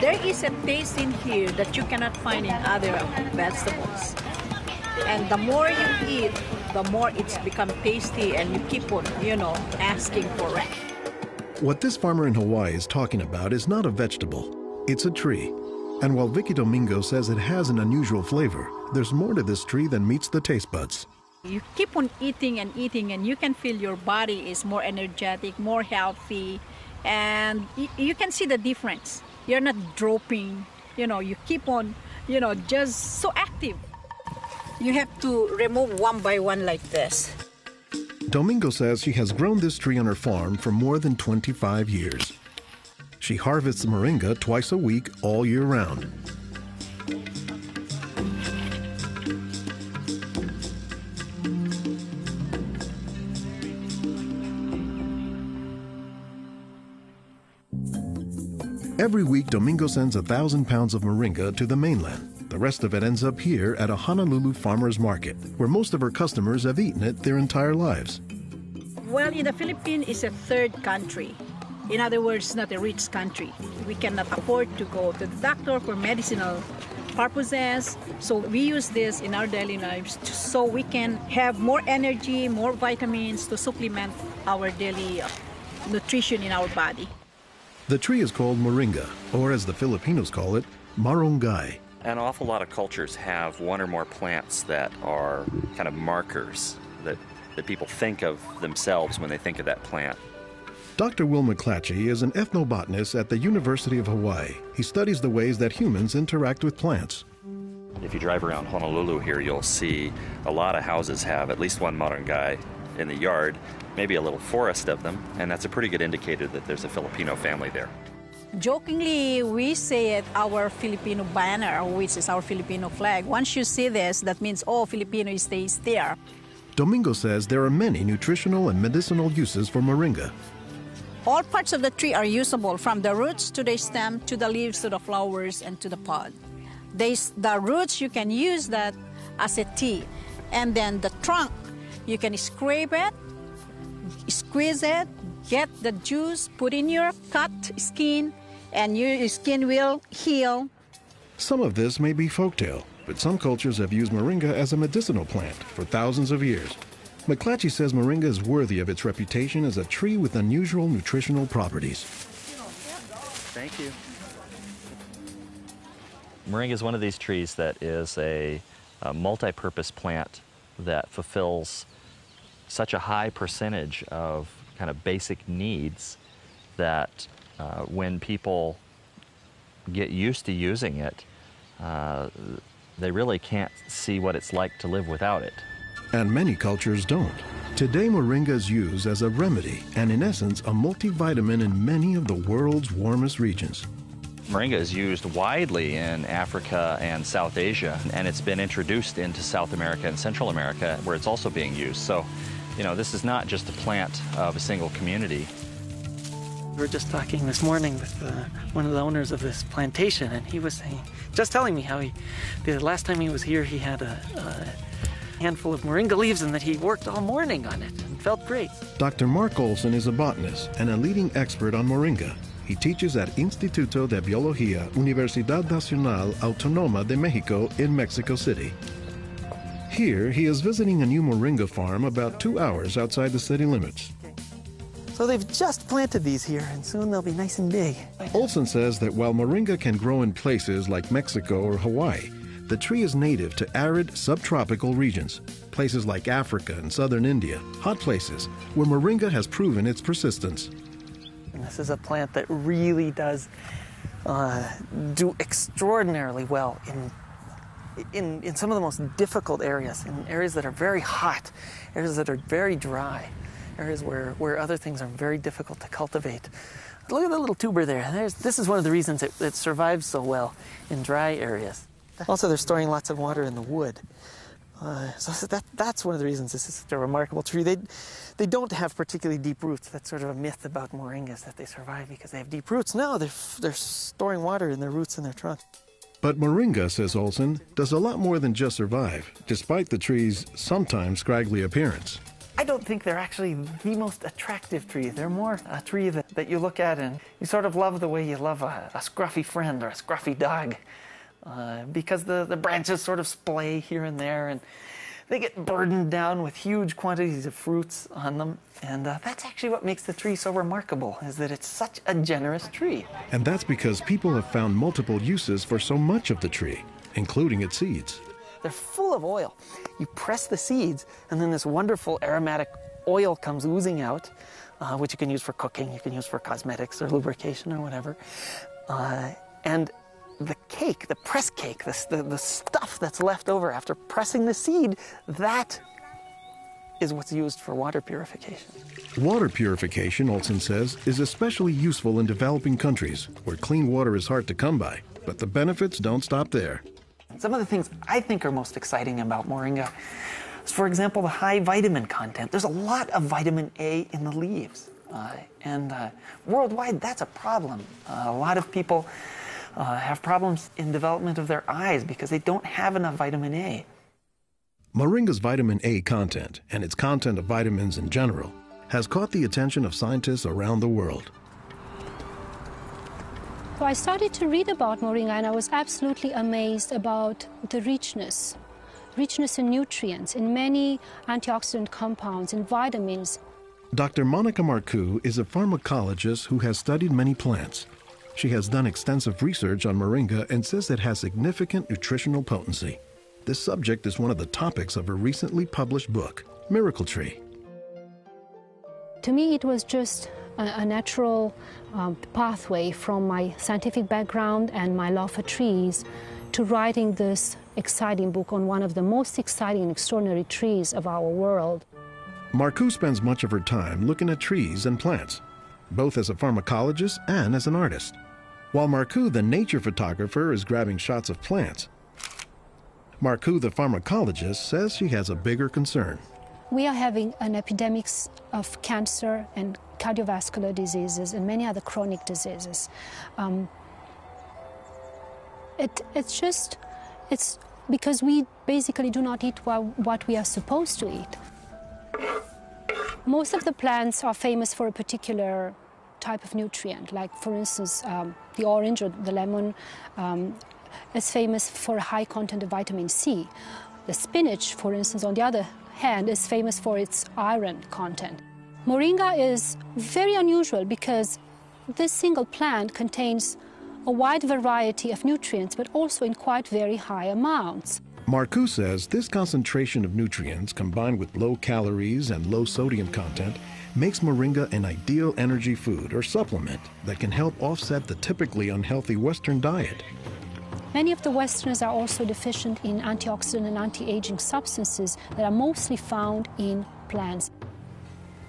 There is a taste in here that you cannot find in other vegetables. And the more you eat, the more it's become tasty and you keep on, asking for it. What this farmer in Hawaii is talking about is not a vegetable, it's a tree. And while Vicky Domingo says it has an unusual flavor, there's more to this tree than meets the taste buds. You keep on eating and eating and you can feel your body is more energetic, more healthy, and you can see the difference. You're not dropping, you keep on, just so active. You have to remove one by one like this. Domingo says she has grown this tree on her farm for more than 25 years. She harvests moringa twice a week all year round. Every week, Domingo sends 1,000 pounds of moringa to the mainland. The rest of it ends up here at a Honolulu farmer's market, where most of her customers have eaten it their entire lives. Well, in the Philippines, it's a third country. In other words, not a rich country. We cannot afford to go to the doctor for medicinal purposes. So we use this in our daily lives so we can have more energy, more vitamins to supplement our daily nutrition in our body. The tree is called moringa, or as the Filipinos call it, marongay. An awful lot of cultures have one or more plants that are kind of markers that people think of themselves when they think of that plant. Dr. Will McClatchy is an ethnobotanist at the University of Hawaii. He studies the ways that humans interact with plants. If you drive around Honolulu here, you'll see a lot of houses have at least one moringa in the yard, maybe a little forest of them, and that's a pretty good indicator that there's a Filipino family there. Jokingly, we say it our Filipino banner, which is our Filipino flag. Once you see this, that means all Filipino stays there. Domingo says there are many nutritional and medicinal uses for moringa. All parts of the tree are usable, from the roots to the stem, to the leaves, to the flowers, and to the pod. The roots, you can use that as a tea. And then the trunk, you can scrape it, squeeze it, get the juice, put in your cut skin, and your skin will heal. Some of this may be folktale, but some cultures have used moringa as a medicinal plant for thousands of years. McClatchy says moringa is worthy of its reputation as a tree with unusual nutritional properties. Thank you. Moringa is one of these trees that is a multi-purpose plant that fulfills such a high percentage of kind of basic needs that when people get used to using it, they really can't see what it's like to live without it. And many cultures don't. Today, moringa is used as a remedy and, in essence, a multivitamin in many of the world's warmest regions. Moringa is used widely in Africa and South Asia, and it's been introduced into South America and Central America, where it's also being used. So, this is not just a plant of a single community. We were just talking this morning with one of the owners of this plantation, and he was telling me how the last time he was here, he had a handful of moringa leaves and that he worked all morning on it and felt great. Dr. Mark Olson is a botanist and a leading expert on moringa. He teaches at Instituto de Biología, Universidad Nacional Autónoma de México in Mexico City. Here, he is visiting a new moringa farm about 2 hours outside the city limits. So they've just planted these here, and soon they'll be nice and big. Olson says that while moringa can grow in places like Mexico or Hawaii, the tree is native to arid subtropical regions, places like Africa and southern India, hot places where moringa has proven its persistence. And this is a plant that really does do extraordinarily well in some of the most difficult areas, in areas that are very hot, areas that are very dry, areas where other things are very difficult to cultivate. Look at the little tuber there. This is one of the reasons it survives so well in dry areas. Also, they're storing lots of water in the wood. So that's one of the reasons this is such a remarkable tree. They don't have particularly deep roots. That's sort of a myth about moringas, that they survive because they have deep roots. No, they're storing water in their roots in their trunk. But moringa, says Olson, does a lot more than just survive, despite the tree's sometimes scraggly appearance. I don't think they're actually the most attractive tree. They're more a tree that you look at and you sort of love the way you love a scruffy friend or a scruffy dog. Because the branches sort of splay here and there, and they get burdened down with huge quantities of fruits on them. And that's actually what makes the tree so remarkable, is that it's such a generous tree. And that's because people have found multiple uses for so much of the tree, including its seeds. They're full of oil. You press the seeds, and then this wonderful aromatic oil comes oozing out, which you can use for cooking, you can use for cosmetics or lubrication or whatever. And the cake, the press cake, the stuff that's left over after pressing the seed, that is what's used for water purification. Water purification, Olson says, is especially useful in developing countries where clean water is hard to come by. But the benefits don't stop there. Some of the things I think are most exciting about moringa is, for example, the high vitamin content. There's a lot of vitamin A in the leaves. And worldwide, that's a problem. A lot of people have problems in development of their eyes because they don't have enough vitamin A. Moringa's vitamin A content, and its content of vitamins in general, has caught the attention of scientists around the world. So I started to read about moringa, and I was absolutely amazed about the richness in nutrients, in many antioxidant compounds, in vitamins. Dr. Monica Marcoux is a pharmacologist who has studied many plants. She has done extensive research on moringa and says it has significant nutritional potency. This subject is one of the topics of her recently published book, Miracle Tree. To me, it was just a natural pathway from my scientific background and my love for trees to writing this exciting book on one of the most exciting and extraordinary trees of our world. Marcoux spends much of her time looking at trees and plants, both as a pharmacologist and as an artist. While Marcoux, the nature photographer, is grabbing shots of plants, Marcoux, the pharmacologist, says she has a bigger concern. We are having an epidemic of cancer and cardiovascular diseases and many other chronic diseases. It's because we basically do not eat what we are supposed to eat. Most of the plants are famous for a particular type of nutrient, like for instance, the orange or the lemon is famous for a high content of vitamin C. The spinach, for instance, on the other hand, is famous for its iron content. Moringa is very unusual because this single plant contains a wide variety of nutrients, but also in quite very high amounts. Marcoux says this concentration of nutrients combined with low calories and low sodium content makes moringa an ideal energy food or supplement that can help offset the typically unhealthy Western diet. Many of the Westerners are also deficient in antioxidant and anti-aging substances that are mostly found in plants.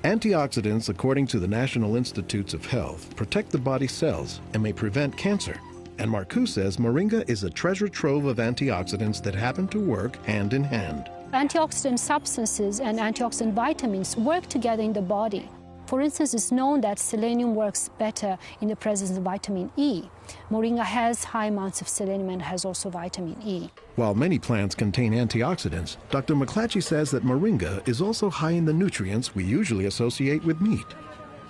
Antioxidants, according to the National Institutes of Health, protect the body's cells and may prevent cancer. And Marcoux says moringa is a treasure trove of antioxidants that happen to work hand in hand. Antioxidant substances and antioxidant vitamins work together in the body. For instance, it's known that selenium works better in the presence of vitamin E. Moringa has high amounts of selenium and has also vitamin E. While many plants contain antioxidants, Dr. McClatchy says that moringa is also high in the nutrients we usually associate with meat.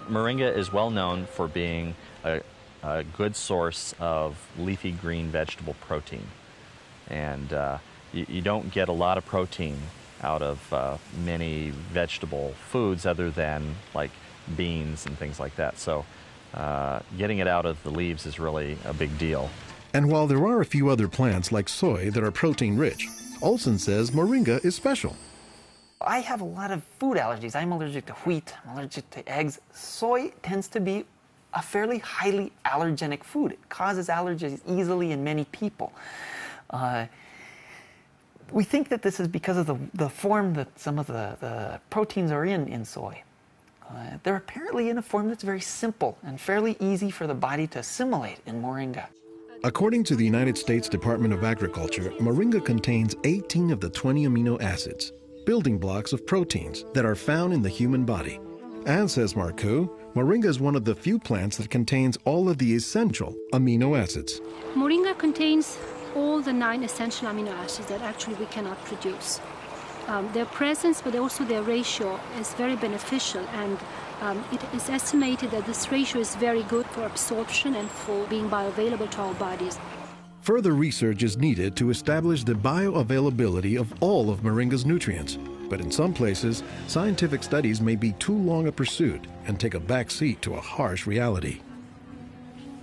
Moringa is well known for being a good source of leafy green vegetable protein. And you don't get a lot of protein out of many vegetable foods other than like beans and things like that. So getting it out of the leaves is really a big deal. And while there are a few other plants like soy that are protein rich, Olson says moringa is special. I have a lot of food allergies. I'm allergic to wheat, I'm allergic to eggs. Soy tends to be a fairly highly allergenic food. It causes allergies easily in many people. We think that this is because of the form that some of the proteins are in soy. They're apparently in a form that's very simple and fairly easy for the body to assimilate in moringa. According to the United States Department of Agriculture, moringa contains 18 of the 20 amino acids, building blocks of proteins that are found in the human body. And, says Marcoux, moringa is one of the few plants that contains all of the essential amino acids. Moringa contains all the 9 essential amino acids that actually we cannot produce. Their presence, but also their ratio, is very beneficial, and it is estimated that this ratio is very good for absorption and for being bioavailable to our bodies. Further research is needed to establish the bioavailability of all of moringa's nutrients. But in some places, scientific studies may be too long a pursuit and take a back seat to a harsh reality.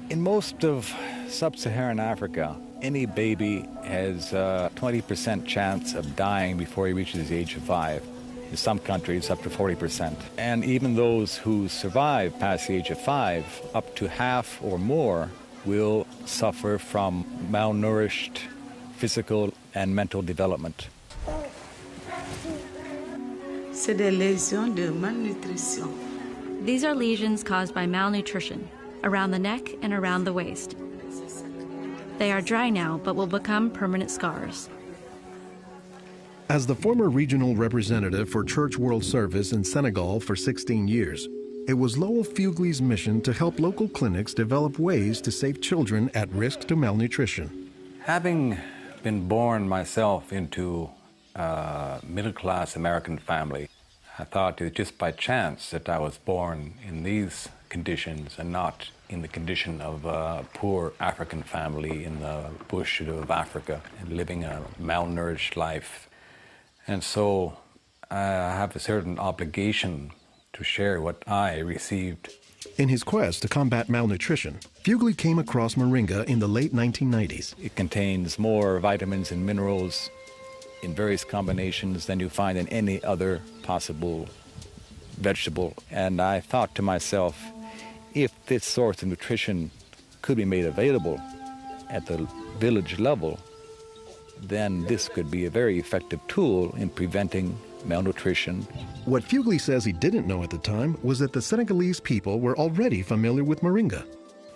In most of sub-Saharan Africa, any baby has a 20% chance of dying before he reaches the age of 5. In some countries, up to 40%. And even those who survive past the age of 5, up to half or more will suffer from malnourished physical and mental development. C'est des lésions de malnutrition. These are lesions caused by malnutrition around the neck and around the waist. They are dry now, but will become permanent scars. As the former regional representative for Church World Service in Senegal for 16 years, it was Lowell Fugley's mission to help local clinics develop ways to save children at risk to malnutrition. Having been born myself into a middle-class American family, I thought it was just by chance that I was born in these conditions and not in the condition of a poor African family in the bush of Africa and living a malnourished life. And so I have a certain obligation to share what I received. In his quest to combat malnutrition, Fugley came across Moringa in the late 1990s. It contains more vitamins and minerals in various combinations than you find in any other possible vegetable. And I thought to myself, if this source of nutrition could be made available at the village level, then this could be a very effective tool in preventing malnutrition. What Fugley says he didn't know at the time was that the Senegalese people were already familiar with Moringa.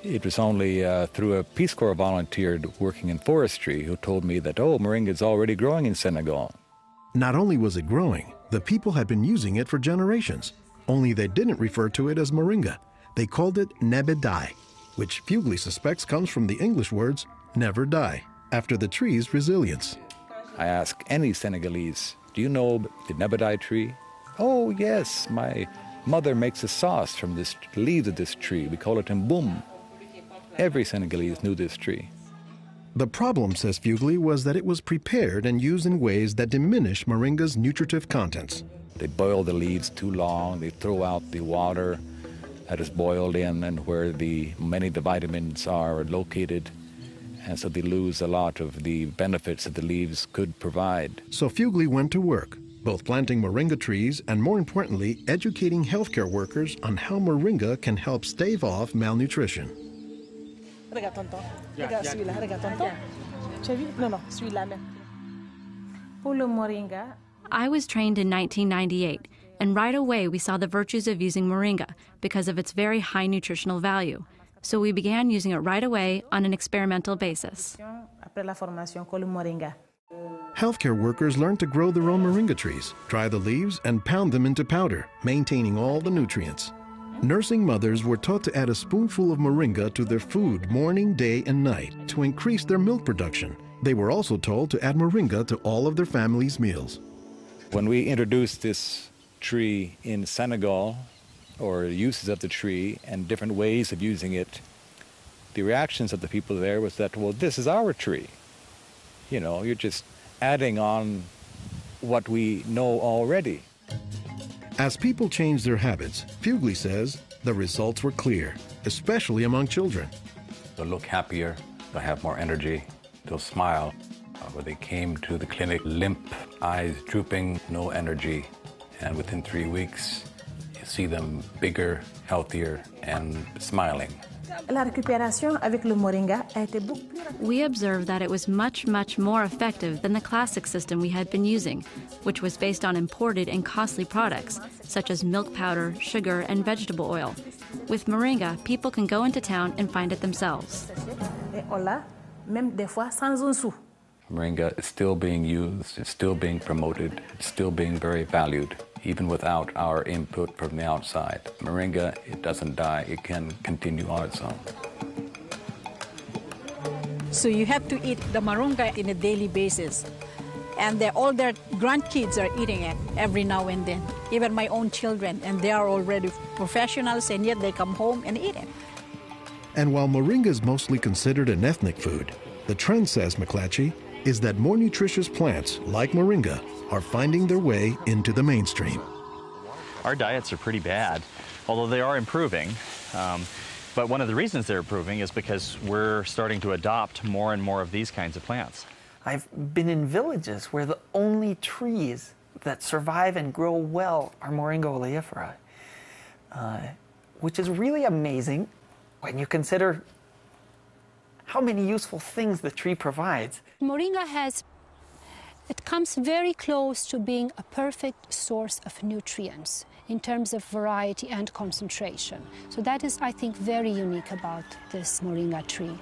It was only through a Peace Corps volunteer working in forestry who told me that, oh, Moringa is already growing in Senegal. Not only was it growing, the people had been using it for generations. Only they didn't refer to it as Moringa. They called it nebedai, which Fugley suspects comes from the English words never die, after the tree's resilience. I ask any Senegalese, do you know the nebedai tree? Oh, yes, my mother makes a sauce from the leaves of this tree. We call it mboum. Every Senegalese knew this tree. The problem, says Fugley, was that it was prepared and used in ways that diminish Moringa's nutritive contents. They boil the leaves too long, they throw out the water that is boiled in and where many of the vitamins are located, and so they lose a lot of the benefits that the leaves could provide. So Fugley went to work, both planting Moringa trees and, more importantly, educating healthcare workers on how Moringa can help stave off malnutrition. Regarde tonton. Regarde celui-là. Regarde tonton. Tu as vu? Non, non, celui-là même. Pour le moringa. I was trained in 1998, and right away we saw the virtues of using moringa because of its very high nutritional value. So we began using it right away on an experimental basis. Après la formation con le moringa. Healthcare workers learned to grow their own moringa trees, dry the leaves, and pound them into powder, maintaining all the nutrients. Nursing mothers were taught to add a spoonful of moringa to their food morning, day, and night to increase their milk production. They were also told to add moringa to all of their family's meals. When we introduced this tree in Senegal, or uses of the tree and different ways of using it, the reactions of the people there was that, well, this is our tree. You know, you're just adding on what we know already. As people changed their habits, Fugley says the results were clear, especially among children. They'll look happier, they'll have more energy, they'll smile. When they came to the clinic, limp, eyes drooping, no energy, and within 3 weeks, you see them bigger, healthier, and smiling. La récupération avec le moringa a été beaucoup plus rapide. We observed that it was much, much more effective than the classic system we had been using, which was based on imported and costly products, such as milk powder, sugar, and vegetable oil. With moringa, people can go into town and find it themselves. Et on l'a, même des fois sans un sou. Moringa is still being used, it's still being promoted, it's still being very valued, even without our input from the outside. Moringa, it doesn't die, it can continue on its own. So you have to eat the moringa on a daily basis. And all their grandkids are eating it every now and then, even my own children, and they are already professionals, and yet they come home and eat it. And while moringa is mostly considered an ethnic food, the trend, says McClatchy, is that more nutritious plants, like moringa, are finding their way into the mainstream. Our diets are pretty bad, although they are improving. But one of the reasons they're improving is because we're starting to adopt more and more of these kinds of plants. I've been in villages where the only trees that survive and grow well are Moringa oleifera, which is really amazing when you consider how many useful things the tree provides. Moringa comes very close to being a perfect source of nutrients in terms of variety and concentration. So that is, I think, very unique about this moringa tree.